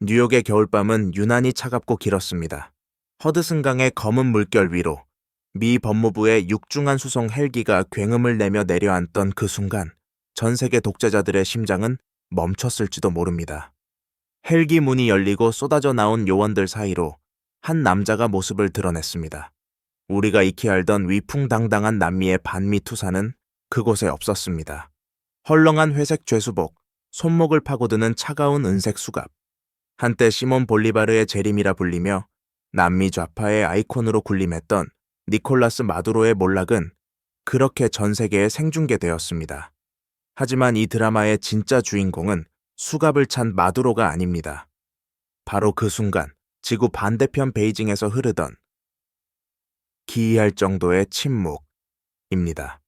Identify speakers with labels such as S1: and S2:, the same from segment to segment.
S1: 뉴욕의 겨울밤은 유난히 차갑고 길었습니다. 허드슨강의 검은 물결 위로 미 법무부의 육중한 수송 헬기가 굉음을 내며 내려앉던 그 순간 전 세계 독재자들의 심장은 멈췄을지도 모릅니다. 헬기 문이 열리고 쏟아져 나온 요원들 사이로 한 남자가 모습을 드러냈습니다. 우리가 익히 알던 위풍당당한 남미의 반미 투사는 그곳에 없었습니다. 헐렁한 회색 죄수복, 손목을 파고드는 차가운 은색 수갑, 한때 시몬 볼리바르의 재림이라 불리며 남미 좌파의 아이콘으로 군림했던 니콜라스 마두로의 몰락은 그렇게 전 세계에 생중계되었습니다. 하지만 이 드라마의 진짜 주인공은 수갑을 찬 마두로가 아닙니다. 바로 그 순간 지구 반대편 베이징에서 흐르던 기이할 정도의 침묵입니다.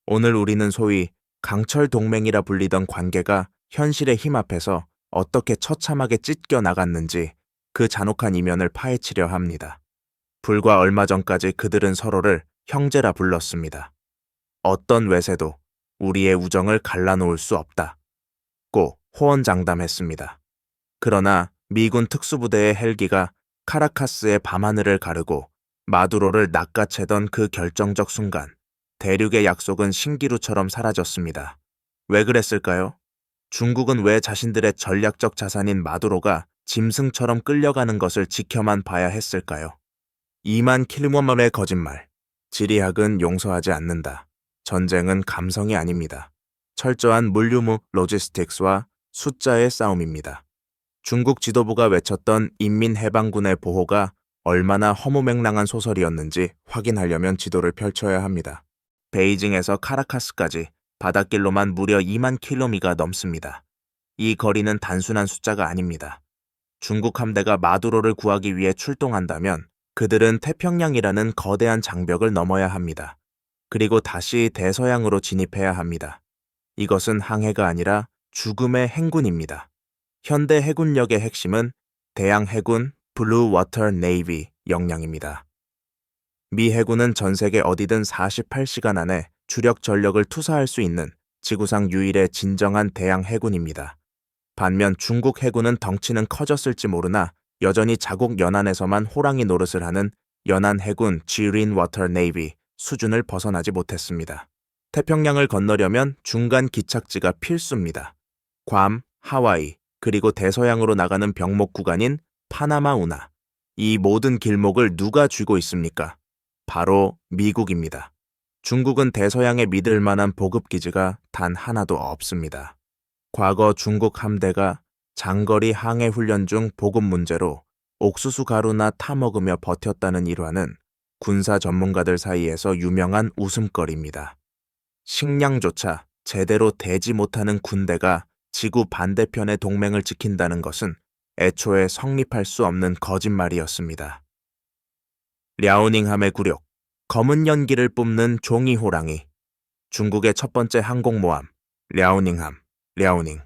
S1: 오늘 우리는 소위 강철 동맹이라 불리던 관계가 현실의 힘 앞에서 어떻게 처참하게 찢겨 나갔는지 그 잔혹한 이면을 파헤치려 합니다. 불과 얼마 전까지 그들은 서로를 형제라 불렀습니다. 어떤 외세도 우리의 우정을 갈라놓을 수 없다고 호언장담했습니다. 그러나 미군 특수부대의 헬기가 카라카스의 밤하늘을 가르고 마두로를 낚아채던 그 결정적 순간 대륙의 약속은 신기루처럼 사라졌습니다. 왜 그랬을까요? 중국은 왜 자신들의 전략적 자산인 마두로가 짐승처럼 끌려가는 것을 지켜만 봐야 했을까요? 2만 킬로머의 거짓말. 지리학은 용서하지 않는다. 전쟁은 감성이 아닙니다. 철저한 물류무 로지스틱스와 숫자의 싸움입니다. 중국 지도부가 외쳤던 인민해방군의 보호가 얼마나 허무맹랑한 소설이었는지 확인하려면 지도를 펼쳐야 합니다. 베이징에서 카라카스까지 바닷길로만 무려 2만 킬로미가 넘습니다. 이 거리는 단순한 숫자가 아닙니다. 중국 함대가 마두로를 구하기 위해 출동한다면 그들은 태평양이라는 거대한 장벽을 넘어야 합니다. 그리고 다시 대서양으로 진입해야 합니다. 이것은 항해가 아니라 죽음의 행군입니다. 현대 해군력의 핵심은 대양 해군 블루 워터 네이비 역량입니다. 미 해군은 전 세계 어디든 48시간 안에 주력 전력을 투사할 수 있는 지구상 유일의 진정한 대양 해군입니다. 반면 중국 해군은 덩치는 커졌을지 모르나 여전히 자국 연안에서만 호랑이 노릇을 하는 연안 해군 지린 워터 네이비 수준을 벗어나지 못했습니다. 태평양을 건너려면 중간 기착지가 필수입니다. 괌, 하와이, 그리고 대서양으로 나가는 병목 구간인 파나마 운하. 이 모든 길목을 누가 쥐고 있습니까? 바로 미국입니다. 중국은 대서양에 믿을 만한 보급기지가 단 하나도 없습니다. 과거 중국 함대가 장거리 항해 훈련 중 보급 문제로 옥수수 가루나 타먹으며 버텼다는 일화는 군사 전문가들 사이에서 유명한 웃음거리입니다. 식량조차 제대로 대지 못하는 군대가 지구 반대편의 동맹을 지킨다는 것은 애초에 성립할 수 없는 거짓말이었습니다. 랴오닝함의 굴욕, 검은 연기를 뿜는 종이 호랑이, 중국의 첫 번째 항공모함, 랴오닝함, 랴오닝을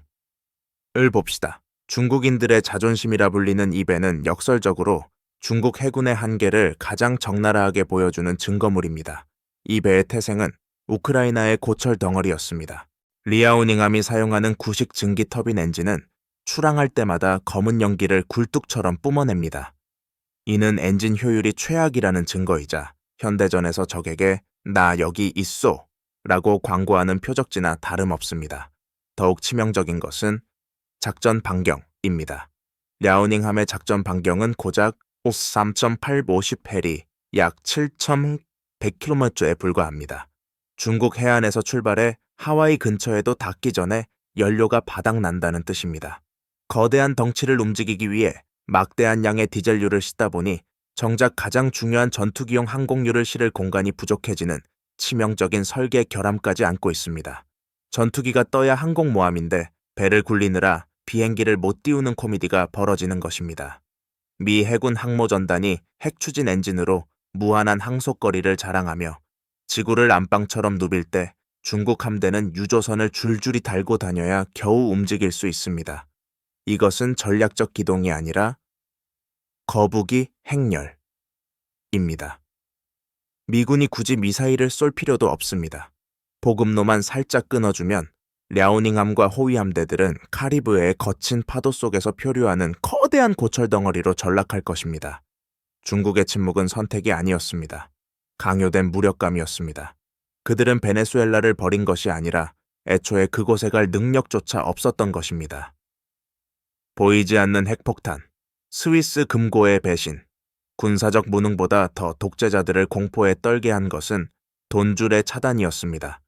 S1: 봅시다. 중국인들의 자존심이라 불리는 이 배는 역설적으로 중국 해군의 한계를 가장 적나라하게 보여주는 증거물입니다. 이 배의 태생은 우크라이나의 고철 덩어리였습니다. 리아오닝함이 사용하는 구식 증기 터빈 엔진은 출항할 때마다 검은 연기를 굴뚝처럼 뿜어냅니다. 이는 엔진 효율이 최악이라는 증거이자 현대전에서 적에게 "나 여기 있소" 라고 광고하는 표적지나 다름없습니다. 더욱 치명적인 것은 작전 반경입니다. 랴오닝함의 작전 반경은 고작 3.850해리, 약 7,100km에 불과합니다. 중국 해안에서 출발해 하와이 근처에도 닿기 전에 연료가 바닥난다는 뜻입니다. 거대한 덩치를 움직이기 위해 막대한 양의 디젤유를 싣다 보니 정작 가장 중요한 전투기용 항공유를 실을 공간이 부족해지는 치명적인 설계 결함까지 안고 있습니다. 전투기가 떠야 항공모함인데 배를 굴리느라 비행기를 못 띄우는 코미디가 벌어지는 것입니다. 미 해군 항모전단이 핵추진 엔진으로 무한한 항속거리를 자랑하며 지구를 안방처럼 누빌 때 중국 함대는 유조선을 줄줄이 달고 다녀야 겨우 움직일 수 있습니다. 이것은 전략적 기동이 아니라 거북이 행렬입니다. 미군이 굳이 미사일을 쏠 필요도 없습니다. 보급로만 살짝 끊어주면 랴오닝함과 호위 함대들은 카리브해의 거친 파도 속에서 표류하는 거대한 고철 덩어리로 전락할 것입니다. 중국의 침묵은 선택이 아니었습니다. 강요된 무력감이었습니다. 그들은 베네수엘라를 버린 것이 아니라 애초에 그곳에 갈 능력조차 없었던 것입니다. 보이지 않는 핵폭탄, 스위스 금고의 배신, 군사적 무능보다 더 독재자들을 공포에 떨게 한 것은 돈줄의 차단이었습니다.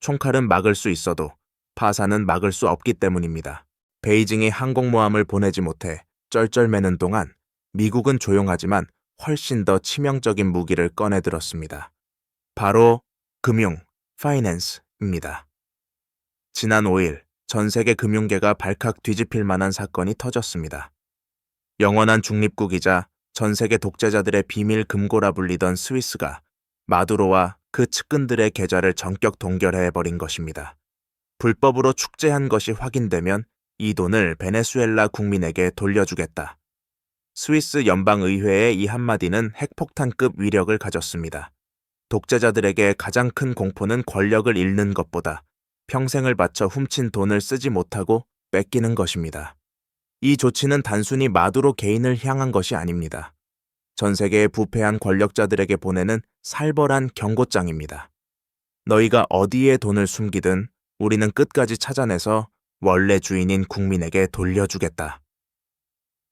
S1: 총칼은 막을 수 있어도 파산은 막을 수 없기 때문입니다. 베이징이 항공모함을 보내지 못해 쩔쩔매는 동안 미국은 조용하지만 훨씬 더 치명적인 무기를 꺼내들었습니다. 바로 금융, 파이낸스입니다. 지난 5일 전 세계 금융계가 발칵 뒤집힐 만한 사건이 터졌습니다. 영원한 중립국이자 전 세계 독재자들의 비밀 금고라 불리던 스위스가 마두로와 그 측근들의 계좌를 전격 동결해버린 것입니다. 불법으로 축제한 것이 확인되면 이 돈을 베네수엘라 국민에게 돌려주겠다. 스위스 연방의회의 이 한마디는 핵폭탄급 위력을 가졌습니다. 독재자들에게 가장 큰 공포는 권력을 잃는 것보다 평생을 바쳐 훔친 돈을 쓰지 못하고 뺏기는 것입니다. 이 조치는 단순히 마두로 개인을 향한 것이 아닙니다. 전 세계의 부패한 권력자들에게 보내는 살벌한 경고장입니다. 너희가 어디에 돈을 숨기든 우리는 끝까지 찾아내서 원래 주인인 국민에게 돌려주겠다.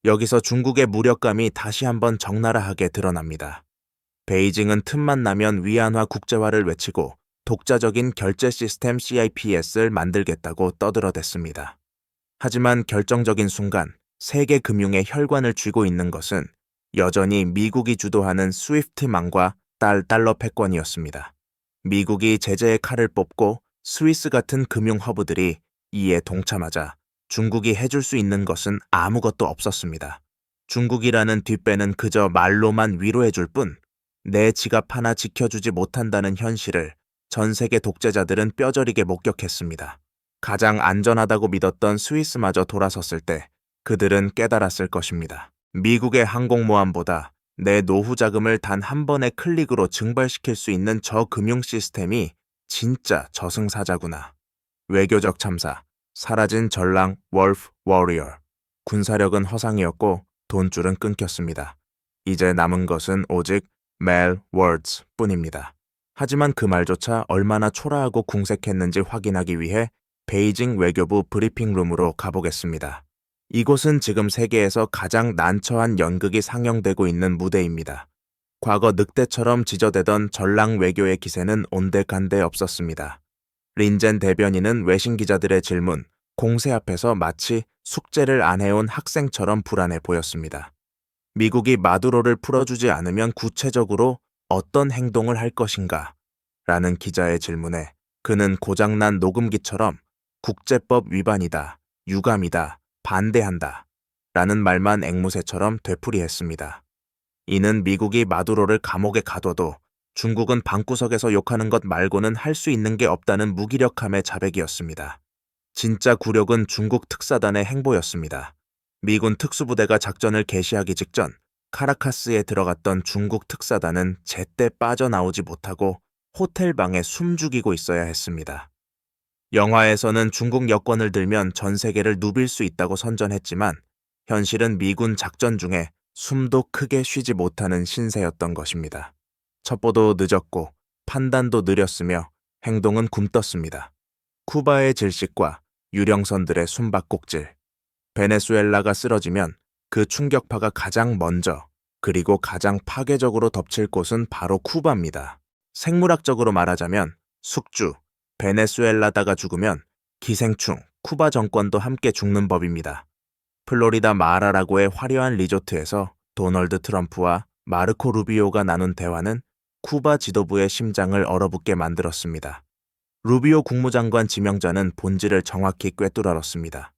S1: 여기서 중국의 무력감이 다시 한번 적나라하게 드러납니다. 베이징은 틈만 나면 위안화 국제화를 외치고 독자적인 결제 시스템 CIPS를 만들겠다고 떠들어댔습니다. 하지만 결정적인 순간 세계 금융의 혈관을 쥐고 있는 것은 여전히 미국이 주도하는 스위프트망과 달러 패권이었습니다. 미국이 제재의 칼을 뽑고 스위스 같은 금융 허브들이 이에 동참하자 중국이 해줄 수 있는 것은 아무것도 없었습니다. 중국이라는 뒷배는 그저 말로만 위로해줄 뿐 내 지갑 하나 지켜주지 못한다는 현실을 전 세계 독재자들은 뼈저리게 목격했습니다. 가장 안전하다고 믿었던 스위스마저 돌아섰을 때 그들은 깨달았을 것입니다. 미국의 항공모함보다 내 노후 자금을 단 한 번의 클릭으로 증발시킬 수 있는 저 금융 시스템이 진짜 저승사자구나. 외교적 참사, 사라진 전랑 월프 워리어. 군사력은 허상이었고 돈줄은 끊겼습니다. 이제 남은 것은 오직 멜 워드스 뿐입니다. 하지만 그 말조차 얼마나 초라하고 궁색했는지 확인하기 위해 베이징 외교부 브리핑룸으로 가보겠습니다. 이곳은 지금 세계에서 가장 난처한 연극이 상영되고 있는 무대입니다. 과거 늑대처럼 지저대던 전랑 외교의 기세는 온데간데 없었습니다. 린젠 대변인은 외신 기자들의 질문, 공세 앞에서 마치 숙제를 안 해온 학생처럼 불안해 보였습니다. 미국이 마두로를 풀어주지 않으면 구체적으로 어떤 행동을 할 것인가? 라는 기자의 질문에 그는 고장난 녹음기처럼 국제법 위반이다, 유감이다, 반대한다 라는 말만 앵무새처럼 되풀이했습니다. 이는 미국이 마두로를 감옥에 가둬도 중국은 방구석에서 욕하는 것 말고는 할 수 있는 게 없다는 무기력함의 자백이었습니다. 진짜 굴욕은 중국 특사단의 행보였습니다. 미군 특수부대가 작전을 개시하기 직전 카라카스에 들어갔던 중국 특사단은 제때 빠져나오지 못하고 호텔방에 숨죽이고 있어야 했습니다. 영화에서는 중국 여권을 들면 전 세계를 누빌 수 있다고 선전했지만 현실은 미군 작전 중에 숨도 크게 쉬지 못하는 신세였던 것입니다. 첩보도 늦었고 판단도 느렸으며 행동은 굼떴습니다. 쿠바의 질식과 유령선들의 숨바꼭질, 베네수엘라가 쓰러지면 그 충격파가 가장 먼저 그리고 가장 파괴적으로 덮칠 곳은 바로 쿠바입니다. 생물학적으로 말하자면 숙주, 베네수엘라다가 죽으면 기생충, 쿠바 정권도 함께 죽는 법입니다. 플로리다 마라라고의 화려한 리조트에서 도널드 트럼프와 마르코 루비오가 나눈 대화는 쿠바 지도부의 심장을 얼어붙게 만들었습니다. 루비오 국무장관 지명자는 본질을 정확히 꿰뚫어냈습니다.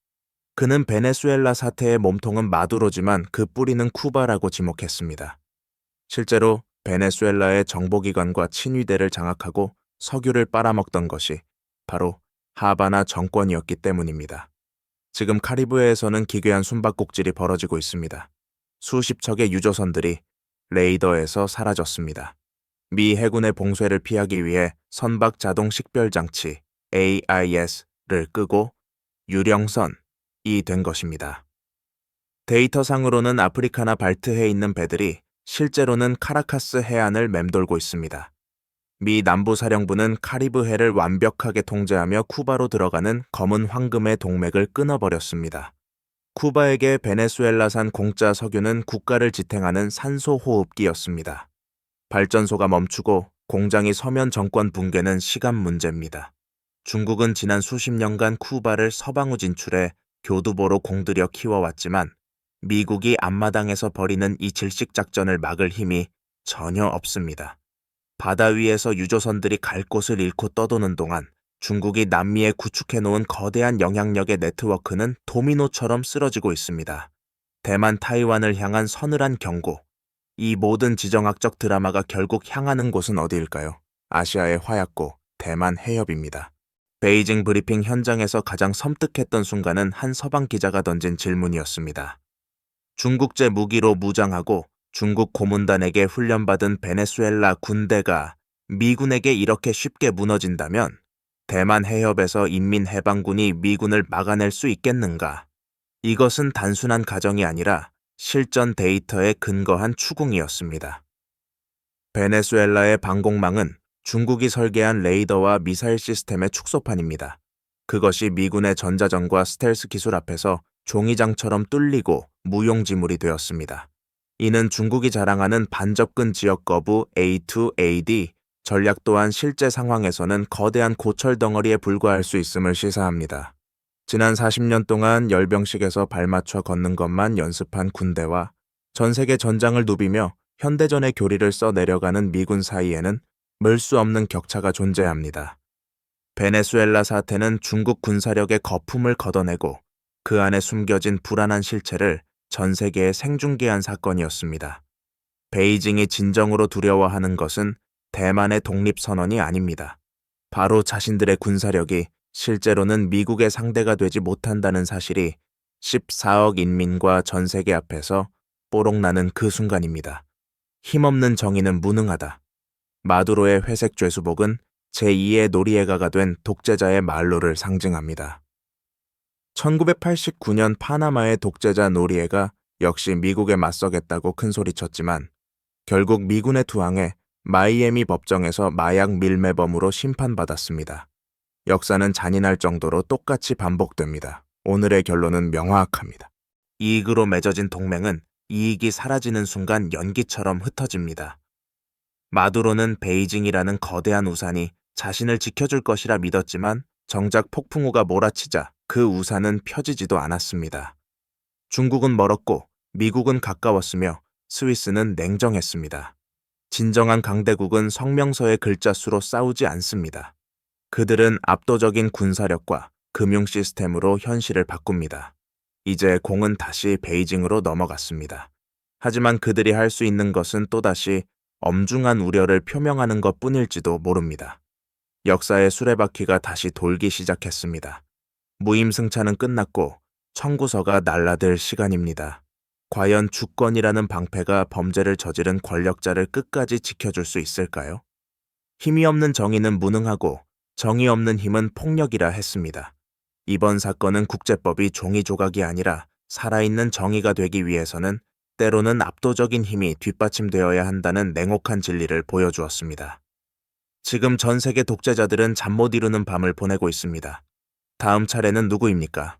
S1: 그는 베네수엘라 사태의 몸통은 마두로지만 그 뿌리는 쿠바라고 지목했습니다. 실제로 베네수엘라의 정보기관과 친위대를 장악하고 석유를 빨아먹던 것이 바로 하바나 정권이었기 때문입니다. 지금 카리브해에서는 기괴한 숨바꼭질이 벌어지고 있습니다. 수십 척의 유조선들이 레이더에서 사라졌습니다. 미 해군의 봉쇄를 피하기 위해 선박 자동 식별 장치 AIS 끄고 유령선이 된 것입니다. 데이터상으로는 아프리카나 발트해에 있는 배들이 실제로는 카라카스 해안을 맴돌고 있습니다. 미 남부사령부는 카리브해를 완벽하게 통제하며 쿠바로 들어가는 검은 황금의 동맥을 끊어버렸습니다. 쿠바에게 베네수엘라산 공짜 석유는 국가를 지탱하는 산소호흡기였습니다. 발전소가 멈추고 공장이 서면 정권 붕괴는 시간 문제입니다. 중국은 지난 수십 년간 쿠바를 서방우 진출해 교두보로 공들여 키워왔지만 미국이 앞마당에서 벌이는 이 질식작전을 막을 힘이 전혀 없습니다. 바다 위에서 유조선들이 갈 곳을 잃고 떠도는 동안 중국이 남미에 구축해놓은 거대한 영향력의 네트워크는 도미노처럼 쓰러지고 있습니다. 대만, 타이완을 향한 서늘한 경고. 이 모든 지정학적 드라마가 결국 향하는 곳은 어디일까요? 아시아의 화약고, 대만 해협입니다. 베이징 브리핑 현장에서 가장 섬뜩했던 순간은 한 서방 기자가 던진 질문이었습니다. 중국제 무기로 무장하고 중국 고문단에게 훈련받은 베네수엘라 군대가 미군에게 이렇게 쉽게 무너진다면 대만 해협에서 인민해방군이 미군을 막아낼 수 있겠는가? 이것은 단순한 가정이 아니라 실전 데이터에 근거한 추궁이었습니다. 베네수엘라의 방공망은 중국이 설계한 레이더와 미사일 시스템의 축소판입니다. 그것이 미군의 전자전과 스텔스 기술 앞에서 종이장처럼 뚫리고 무용지물이 되었습니다. 이는 중국이 자랑하는 반접근 지역 거부 A2AD 전략 또한 실제 상황에서는 거대한 고철 덩어리에 불과할 수 있음을 시사합니다. 지난 40년 동안 열병식에서 발맞춰 걷는 것만 연습한 군대와 전 세계 전장을 누비며 현대전의 교리를 써 내려가는 미군 사이에는 물 수 없는 격차가 존재합니다. 베네수엘라 사태는 중국 군사력의 거품을 걷어내고 그 안에 숨겨진 불안한 실체를 전 세계에 생중계한 사건이었습니다. 베이징이 진정으로 두려워하는 것은 대만의 독립선언이 아닙니다. 바로 자신들의 군사력이 실제로는 미국의 상대가 되지 못한다는 사실이 14억 인민과 전 세계 앞에서 뽀록나는 그 순간입니다. 힘없는 정의는 무능하다. 마두로의 회색 죄수복은 제2의 노리에가가 된 독재자의 말로를 상징합니다. 1989년 파나마의 독재자 노리에가 역시 미국에 맞서겠다고 큰소리쳤지만 결국 미군의 투항에 마이애미 법정에서 마약 밀매범으로 심판받았습니다. 역사는 잔인할 정도로 똑같이 반복됩니다. 오늘의 결론은 명확합니다. 이익으로 맺어진 동맹은 이익이 사라지는 순간 연기처럼 흩어집니다. 마두로는 베이징이라는 거대한 우산이 자신을 지켜줄 것이라 믿었지만 정작 폭풍우가 몰아치자 그 우산은 펴지지도 않았습니다. 중국은 멀었고 미국은 가까웠으며 스위스는 냉정했습니다. 진정한 강대국은 성명서의 글자 수로 싸우지 않습니다. 그들은 압도적인 군사력과 금융 시스템으로 현실을 바꿉니다. 이제 공은 다시 베이징으로 넘어갔습니다. 하지만 그들이 할 수 있는 것은 또다시 엄중한 우려를 표명하는 것뿐일지도 모릅니다. 역사의 수레바퀴가 다시 돌기 시작했습니다. 무임승차는 끝났고 청구서가 날라들 시간입니다. 과연 주권이라는 방패가 범죄를 저지른 권력자를 끝까지 지켜줄 수 있을까요? 힘이 없는 정의는 무능하고 정의 없는 힘은 폭력이라 했습니다. 이번 사건은 국제법이 종이 조각이 아니라 살아있는 정의가 되기 위해서는 때로는 압도적인 힘이 뒷받침되어야 한다는 냉혹한 진리를 보여주었습니다. 지금 전 세계 독재자들은 잠 못 이루는 밤을 보내고 있습니다. 다음 차례는 누구입니까?